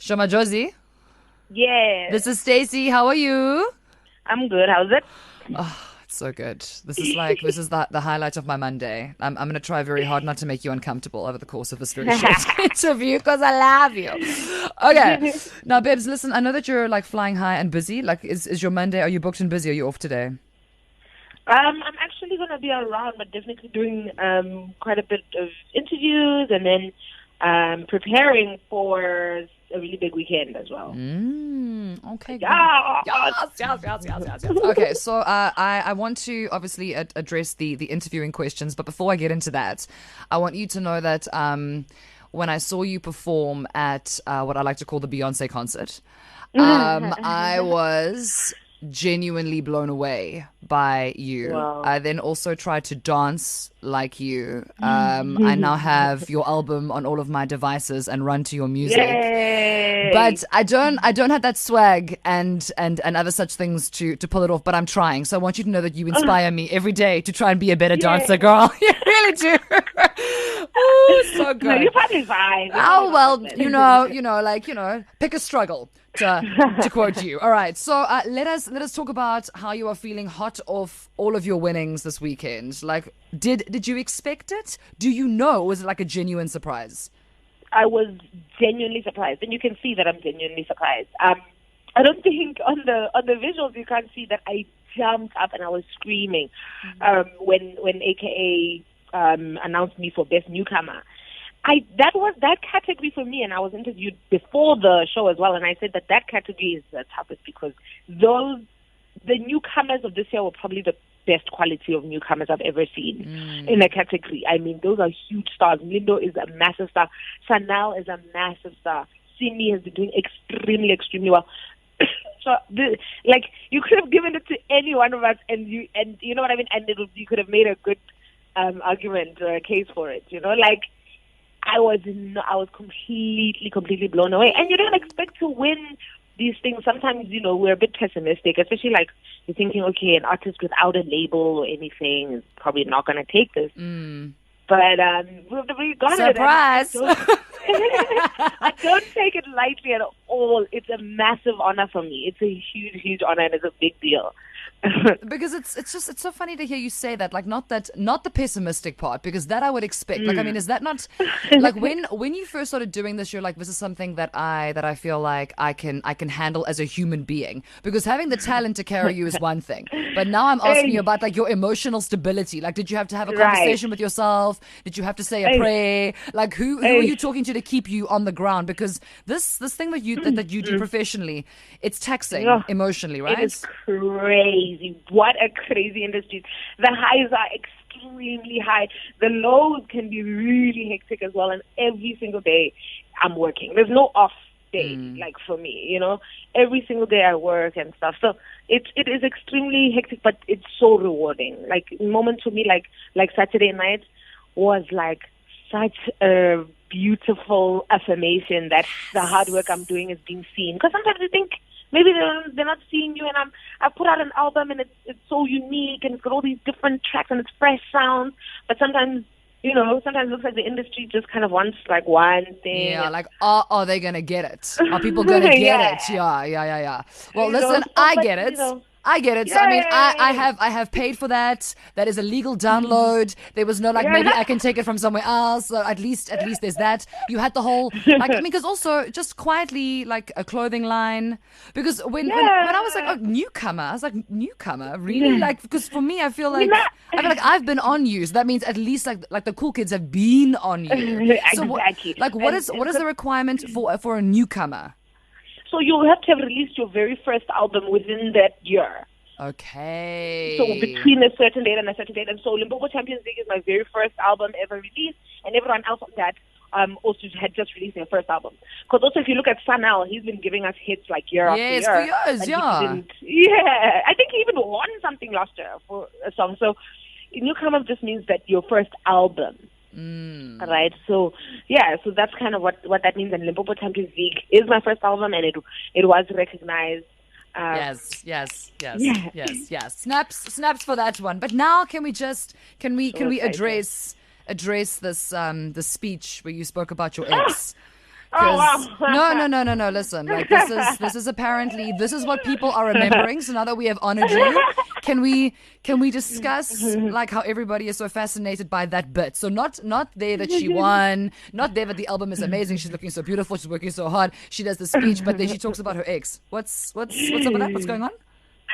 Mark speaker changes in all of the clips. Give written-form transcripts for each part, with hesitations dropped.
Speaker 1: Sho Madjozi.
Speaker 2: Yes.
Speaker 1: This is Stacey. How are you?
Speaker 2: I'm good. How's it?
Speaker 1: Oh, it's so good. This is the highlight of my Monday. I'm going to try very hard not to make you uncomfortable over the course of this very short interview because I love you. Okay. Now, babes, listen, I know that you're like flying high and busy. Like, is your Monday, are you booked and busy? Or are you off today?
Speaker 2: I'm actually going to be around, but definitely doing quite a bit of interviews and then preparing for a really big weekend as well.
Speaker 1: Okay.
Speaker 2: Yes.
Speaker 1: Yes. Okay, so I want to obviously address the interviewing questions, but before I get into that, I want you to know that when I saw you perform at what I like to call the Beyonce concert, I was genuinely blown away by you.
Speaker 2: Wow.
Speaker 1: I then also tried to dance like you. I now have your album on all of my devices and run to your music.
Speaker 2: Yay.
Speaker 1: But I don't have that swag and other such things to pull it off, but I'm trying. So I want you to know that you inspire me every day to try and be a better dancer, girl. You really do. Ooh, so good.
Speaker 2: No, you're probably fine.
Speaker 1: Oh, well, pick a struggle to quote you. All right. So let us talk about how you are feeling hot off all of your winnings this weekend. Like, did you expect it? Do you know? Was it like a genuine surprise?
Speaker 2: I was genuinely surprised, and you can see that I'm genuinely surprised. I don't think on the visuals you can't see that I jumped up and I was screaming when AKA announced me for Best Newcomer. That was that category for me, and I was interviewed before the show as well, and I said that category is the toughest because the newcomers of this year were probably the best quality of newcomers I've ever seen in a category. I mean, those are huge stars. Lindo is a massive star. Chanel is a massive star. Simi has been doing extremely, extremely well. So, you could have given it to any one of us, and you know what I mean, and you could have made a good argument or a case for it. You know, like. I was completely blown away. And you don't expect to win these things. Sometimes, we're a bit pessimistic, especially like you're thinking, okay, an artist without a label or anything is probably not going to take this. But we got
Speaker 1: Surprise.
Speaker 2: it. I don't take it lightly at all. It's a massive honor for me. It's a huge, huge honor, and it's a big deal.
Speaker 1: Because it's so funny to hear you say that, like not the pessimistic part, because that I would expect. Like, I mean, is that not like when you first started doing this, you're like, this is something that I feel like I can handle as a human being, because having the talent to carry you is one thing, but now I'm asking you about like your emotional stability. Like, did you have to have a conversation with yourself? Did you have to say a prayer? Like, who are you talking to keep you on the ground? Because this thing that you do professionally, it's taxing emotionally, right?
Speaker 2: It is crazy. What a crazy industry. The highs are extremely high. The lows can be really hectic as well. And every single day I'm working. There's no off day, like for me, Every single day I work and stuff. So it is extremely hectic, but it's so rewarding. Like, moments for me, like Saturday night was like such a beautiful affirmation that the hard work I'm doing is being seen. Because sometimes you think, maybe they're not seeing you, and I put out an album and it's so unique and it's got all these different tracks and it's fresh sounds. But sometimes, sometimes it looks like the industry just kind of wants like one thing.
Speaker 1: Yeah, like are they gonna get it? Are people gonna get it? Yeah. Well, listen, I get it. I get it. So, I mean, I have paid for that. That is a legal download. There was no maybe I can take it from somewhere else. So at least there's that. You had the whole because also just quietly like a clothing line. Because when I was like, oh, newcomer, I was like, newcomer, really? Like, because for me, I feel like I've been on you. So that means at least like the cool kids have been on you. So
Speaker 2: exactly.
Speaker 1: What is the requirement for a newcomer?
Speaker 2: So you have to have released your very first album within that year.
Speaker 1: Okay.
Speaker 2: So between a certain date and a certain date. And so Limpopo Champions League is my very first album ever released. And everyone else on that also had just released their first album. Because also if you look at Sanel, he's been giving us hits like year after year.
Speaker 1: For years,
Speaker 2: yeah. I think he even won something last year for a song. So newcomer just means that your first album. Right, so so that's kind of what that means. And Limpopo Champions League is my first album, and it was recognized.
Speaker 1: Yes. Snaps for that one. But now, can we address this the speech where you spoke about your ex? Because
Speaker 2: wow.
Speaker 1: no. Listen, like this is apparently this is what people are remembering. So now that we have honored you, can we discuss like how everybody is so fascinated by that bit? So not there that she won, not there that the album is amazing. She's looking so beautiful. She's working so hard. She does the speech, but then she talks about her ex. What's up with that? What's going on?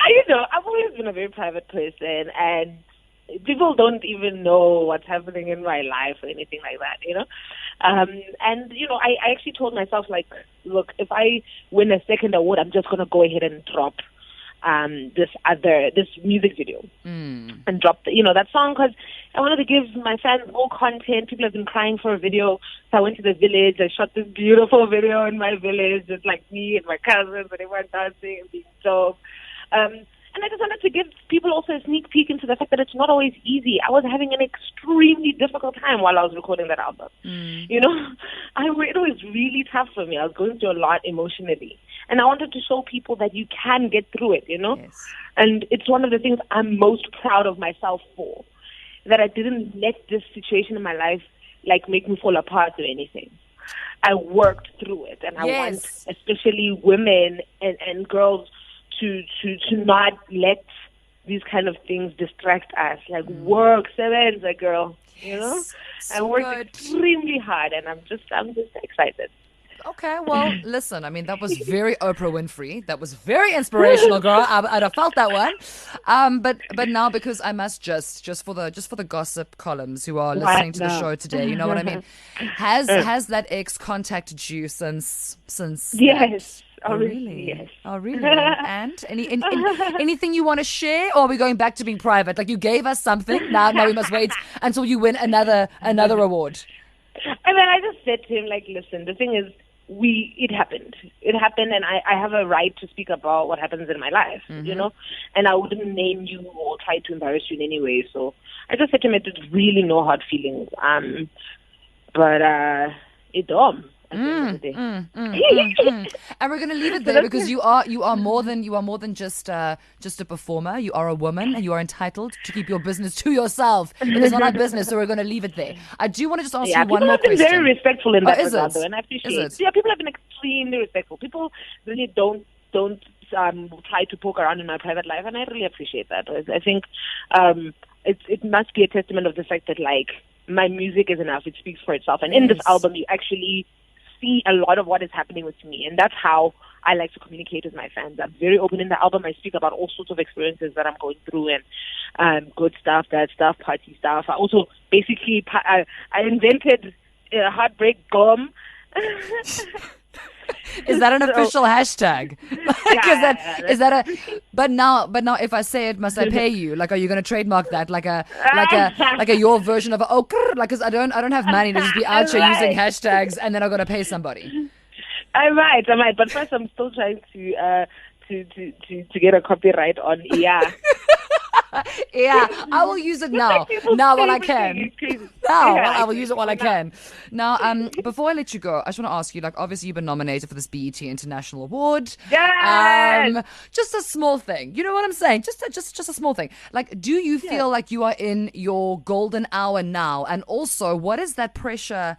Speaker 2: I've always been a very private person, and people don't even know what's happening in my life or anything like that. And I actually told myself, like, look, if I win a second award, I'm just gonna go ahead and drop this music video and drop that song, because I wanted to give my fans more content. People have been crying for a video, so I went to the village. I shot this beautiful video in my village, just like me and my cousins, and everyone dancing and being dope. And I just wanted to give people also a sneak peek into the fact that it's not always easy. I was having an extremely difficult time while I was recording that album. It was really tough for me. I was going through a lot emotionally. And I wanted to show people that you can get through it,
Speaker 1: Yes.
Speaker 2: And it's one of the things I'm most proud of myself for, that I didn't let this situation in my life, like, make me fall apart or anything. I worked through it. And I want especially women and girls to not let these kind of things distract us. Like, work, sebenza, girl. I worked extremely hard, and I'm just excited.
Speaker 1: Okay, well, listen, I mean, that was very Oprah Winfrey. That was very inspirational, girl. I'd have felt that one. But now, because I must just for the gossip columns who are listening to the show today, you know what I mean? Has that ex contacted you since
Speaker 2: Yes.
Speaker 1: that?
Speaker 2: Oh, really? Yes.
Speaker 1: Oh, really? And anything you want to share, or are we going back to being private? Like, you gave us something. Now we must wait until you win another award.
Speaker 2: And then I just said to him, like, listen, the thing is, it happened. It happened, and I have a right to speak about what happens in my life, and I wouldn't name you or try to embarrass you in any way. So I just said to him, it's really no hard feelings. But it's dumb. And
Speaker 1: we're going to leave it there, because you are more than just a performer. You are a woman, and you are entitled to keep your business to yourself. It is not our business, so we're going to leave it there. I do want to just ask you one more question.
Speaker 2: People have been very respectful in that regard, though, and I appreciate
Speaker 1: it.
Speaker 2: Yeah, people have been extremely respectful. People really don't try to poke around in my private life, and I really appreciate that. I think it must be a testament of the fact that, like, my music is enough. It speaks for itself, and in this album, you actually see a lot of what is happening with me, and that's how I like to communicate with my fans. I'm very open in the album. I speak about all sorts of experiences that I'm going through, and good stuff, bad stuff, party stuff. I also basically I invented heartbreak gum.
Speaker 1: Is that an official hashtag? Is that a? But now, if I say it, must I pay you? Like, are you going to trademark that? Like a your version of like, because I don't have money to just be out here using hashtags, and then I'm going to pay somebody.
Speaker 2: I might, but first I'm still trying to get a copyright on
Speaker 1: Yeah, I will use it now. Now while I can. I will use it while I can. Now, before I let you go, I just want to ask you, like, obviously you've been nominated for this BET International Award.
Speaker 2: Yes!
Speaker 1: Just a small thing. You know what I'm saying? Just a small thing. Like, do you feel like you are in your golden hour now? And also, what is that pressure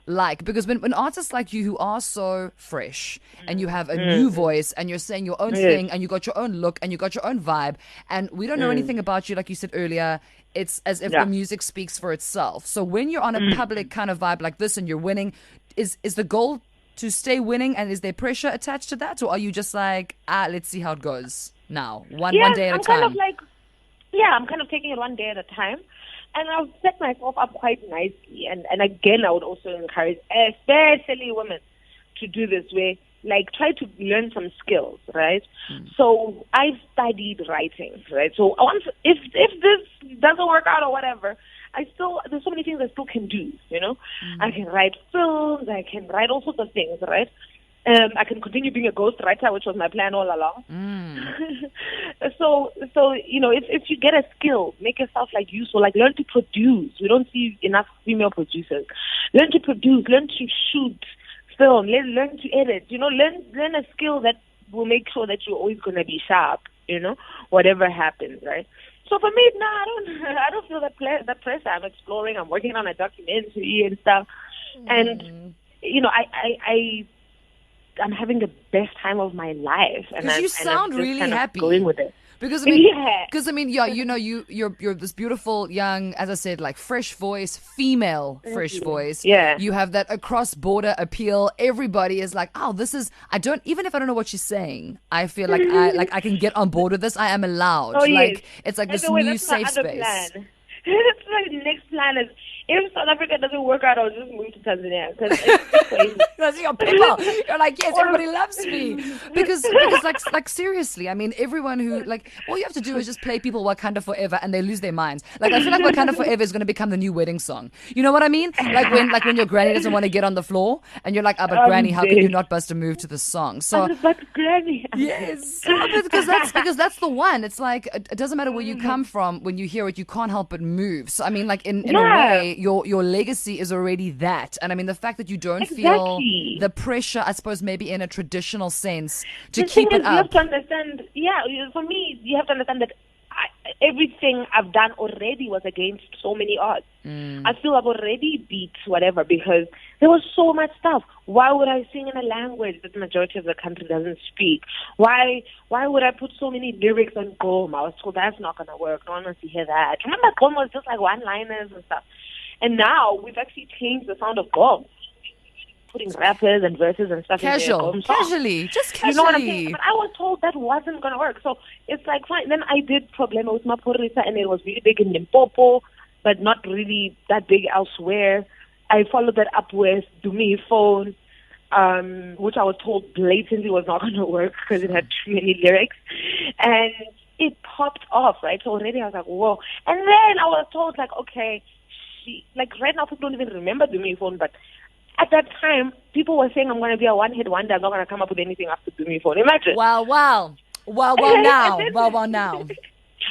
Speaker 1: like? Because when artists like you, who are so fresh, and you have a new voice, and you're saying your own thing, and you got your own look, and you got your own vibe, and we don't know anything about you, like you said earlier, it's as if the music speaks for itself. So when you're on a public kind of vibe like this, and you're winning, is the goal to stay winning, and is there pressure attached to that, or are you just like, let's see how it goes now, one day at a time?
Speaker 2: I'm kind of taking it one day at a time. And I've set myself up quite nicely. And again, I would also encourage, especially women, to do this way. Like, try to learn some skills, right? So I've studied writing, right? So if this doesn't work out or whatever, there's so many things I still can do, I can write films, I can write all sorts of things, right? I can continue being a ghostwriter, which was my plan all along. So if you get a skill, make yourself like useful. Like, learn to produce. We don't see enough female producers. Learn to produce. Learn to shoot film. Learn to edit. Learn a skill that will make sure that you're always going to be sharp. Whatever happens, right? So for me, no, I don't feel that pressure. I'm exploring. I'm working on a documentary and stuff, and I'm having the best time of my life, and
Speaker 1: Because you sound
Speaker 2: I'm just
Speaker 1: really
Speaker 2: kind of
Speaker 1: happy.
Speaker 2: going with it.
Speaker 1: Because I mean,
Speaker 2: Yeah.
Speaker 1: you're this beautiful young, as I said, like fresh voice, female fresh voice.
Speaker 2: Yeah.
Speaker 1: You have that across border appeal. Everybody is like, oh, this is. I don't even if I don't know what she's saying, I feel like I can get on board with this. I am allowed.
Speaker 2: Oh, yes.
Speaker 1: Like it's like
Speaker 2: By
Speaker 1: this
Speaker 2: the way,
Speaker 1: new
Speaker 2: that's my
Speaker 1: safe
Speaker 2: other
Speaker 1: space.
Speaker 2: plan. That's my next plan is if South Africa doesn't work out, I'll just move to Tanzania because it's crazy.
Speaker 1: That's your people. You're like, yes, everybody loves me. Because like seriously, I mean, everyone who like all you have to do is just play people Wakanda Forever and they lose their minds. Like I feel like Wakanda Forever is gonna become the new wedding song. You know what I mean? Like when your granny doesn't want to get on the floor and you're like, oh, but granny, how can you not bust a move to this song? So
Speaker 2: But granny.
Speaker 1: yes, because that's the one. It's like it doesn't matter where you come from. When you hear it, you can't help but move. So I mean, like in a way, your legacy is already that. And I mean, the fact that you don't feel the pressure, I suppose, maybe in a traditional sense, to keep it up.
Speaker 2: You have to understand. Yeah, for me, you have to understand that everything I've done already was against so many odds. I feel I've already beat whatever because there was so much stuff. Why would I sing in a language that the majority of the country doesn't speak? Why would I put so many lyrics on Gom? I was told that's not going to work. No one wants to hear that. Remember, Gom was just like one-liners and stuff. And now we've actually changed the sound of Gom. Putting rappers and verses and stuff
Speaker 1: casually, just casually.
Speaker 2: You know what I'm saying? But I was told that wasn't going to work. So it's like, fine. Then I did Problema with Maphorisa, and it was really big in Limpopo, but not really that big elsewhere. I followed that up with Do Me Phone, which I was told blatantly was not going to work because it had too many lyrics. And it popped off, right? So already I was like, whoa. And then I was told, like, okay, right now people don't even remember Do Me Phone, but at that time, people were saying I'm going to be a one-hit wonder. I'm not going to come up with anything after Do Me Phone. Imagine.
Speaker 1: Wow, now.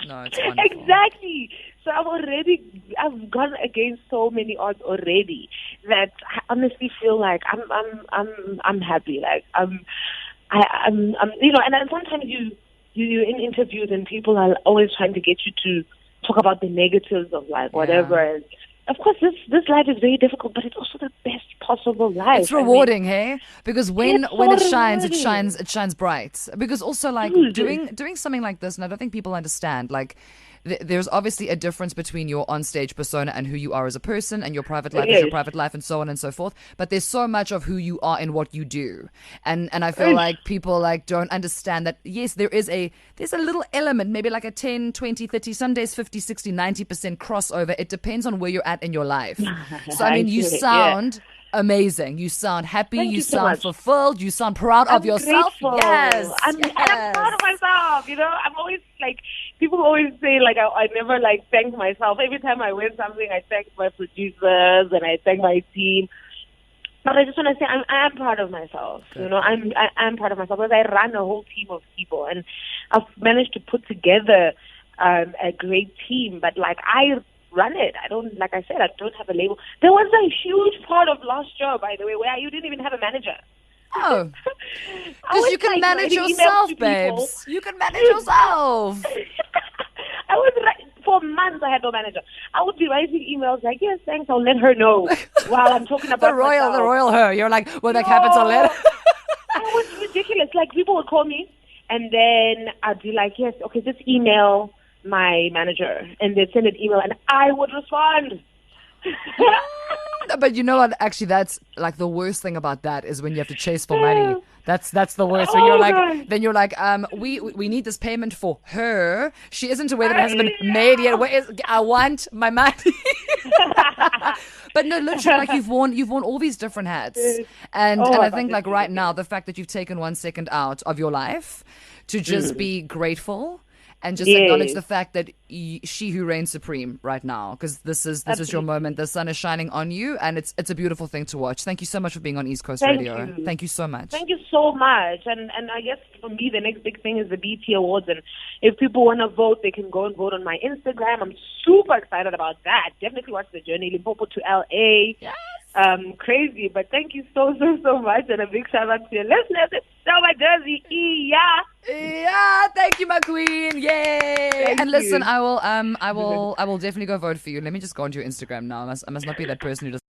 Speaker 1: No, it's wonderful.
Speaker 2: Exactly. So I've gone against so many odds already that I honestly feel like I'm happy. Like I'm, and then sometimes you're in interviews and people are always trying to get you to talk about the negatives of life, whatever.
Speaker 1: Yeah.
Speaker 2: And of course, this life is very difficult, but it's also the best possible life.
Speaker 1: It's rewarding, hey? Because when it shines bright. Because also, like, doing something like this, and I don't think people understand, like, there's obviously a difference between your onstage persona and who you are as a person, and your private life is your private life, and so on and so forth. But there's so much of who you are in what you do, and I feel like people like don't understand that. Yes, there's a little element, maybe like a 10, 20, 30, some days 50, 60, 90% crossover. It depends on where you're at in your life. So I mean, you sound amazing. You sound happy. You sound fulfilled. You sound proud of yourself.
Speaker 2: Grateful.
Speaker 1: Yes.
Speaker 2: I'm proud of myself. You know, I'm always like, people always say like I never like thank myself. Every time I win something, I thank my producers and I thank my team. But I just want to say I am proud of myself. Good. You know, I am proud of myself because I run a whole team of people and I've managed to put together a great team. But like I run it. I don't, like I said, I don't have a label. There was a huge part of last year, by the way, where you didn't even have a manager.
Speaker 1: Oh, because you can manage yourself, babes. You can manage yourself.
Speaker 2: I was for months. I had no manager. I would be writing emails like, "Yes, thanks. I'll let her know." While I'm talking about
Speaker 1: the royal her. You're like, when that happens, I'll let her.
Speaker 2: It was ridiculous. Like people would call me, and then I'd be like, "Yes, okay, just email my manager," and they'd send an email, and I would respond.
Speaker 1: But you know what? Actually, that's like the worst thing about that is when you have to chase for money. That's the worst. When you're like, God. Then you're like, we need this payment for her. She isn't aware that it hasn't been made yet. I want my money. But no, literally, like you've worn all these different hats, and I think like right now, the fact that you've taken 1 second out of your life to just be grateful. And just acknowledge the fact that she who reigns supreme right now, because this is your moment. The sun is shining on you, and it's a beautiful thing to watch. Thank you so much for being on East Coast Radio. Thank you so much.
Speaker 2: Thank you so much. And I guess for me, the next big thing is the BT Awards. And if people want to vote, they can go and vote on my Instagram. I'm super excited about that. Definitely watch the journey, Limpopo to LA. Yes. Crazy, but thank you so much, and a big shout out to your listeners. It's Sho Madjozi.
Speaker 1: Yeah, thank you, my queen. Yay! And listen, I will definitely go vote for you. Let me just go onto your Instagram now. I must not be that person who doesn't